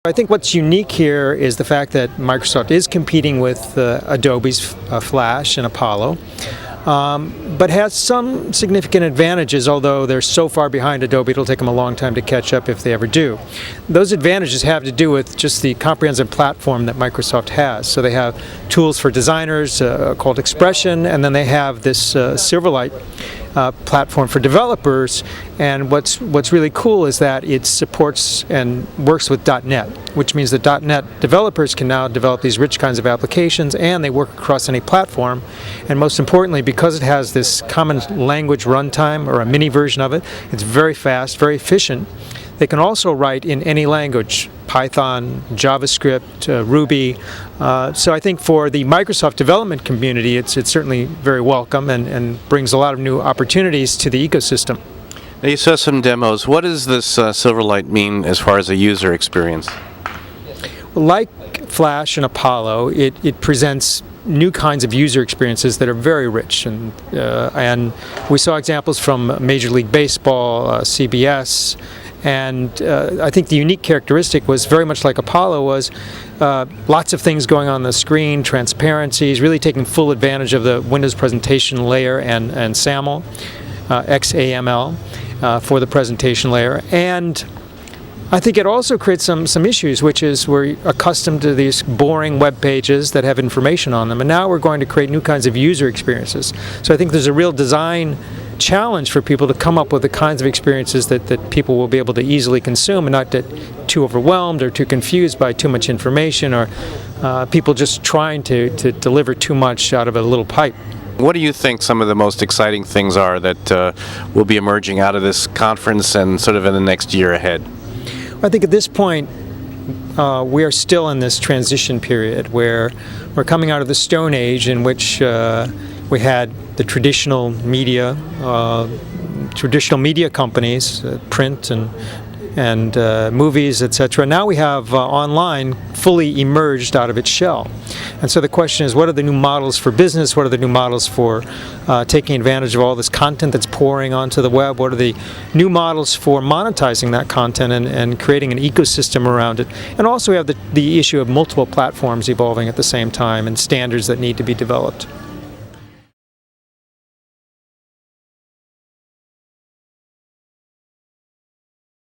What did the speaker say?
I think what's unique here is the fact that Microsoft is competing with Adobe's Flash and Apollo, but has some significant advantages, although they're so far behind Adobe it'll take them a long time to catch up if they ever do. Those advantages have to do with just the comprehensive platform that Microsoft has. So they have tools for designers called Expression, and then they have this Silverlight platform for developers, and what's really cool is that it supports and works with .NET, which means that .NET developers can now develop these rich kinds of applications, and they work across any platform. And most importantly, because it has this common language runtime, or a mini version of it, it's very fast, very efficient. They can also write in any language, Python, JavaScript, Ruby. So I think for the Microsoft development community, it's certainly very welcome and brings a lot of new opportunities to the ecosystem. Now you saw some demos. What does this Silverlight mean as far as a user experience? Well, like Flash and Apollo, it presents new kinds of user experiences that are very rich, and we saw examples from Major League Baseball, CBS. And I think the unique characteristic was very much like Apollo was lots of things going on the screen, transparencies, really taking full advantage of the Windows presentation layer and SAML, XAML for the presentation layer. And I think it also creates some issues, which is we're accustomed to these boring web pages that have information on them, and now we're going to create new kinds of user experiences. So I think there's a real design challenge for people to come up with the kinds of experiences that people will be able to easily consume and not get too overwhelmed or too confused by too much information, or people just trying to deliver too much out of a little pipe. What do you think some of the most exciting things are that will be emerging out of this conference and sort of in the next year ahead? I think at this point we are still in this transition period where we're coming out of the Stone Age, in which we had the traditional media companies, print and movies, etc. Now we have online fully emerged out of its shell. And so the question is, what are the new models for business? What are the new models for taking advantage of all this content that's pouring onto the web? What are the new models for monetizing that content and creating an ecosystem around it? And also we have the issue of multiple platforms evolving at the same time and standards that need to be developed.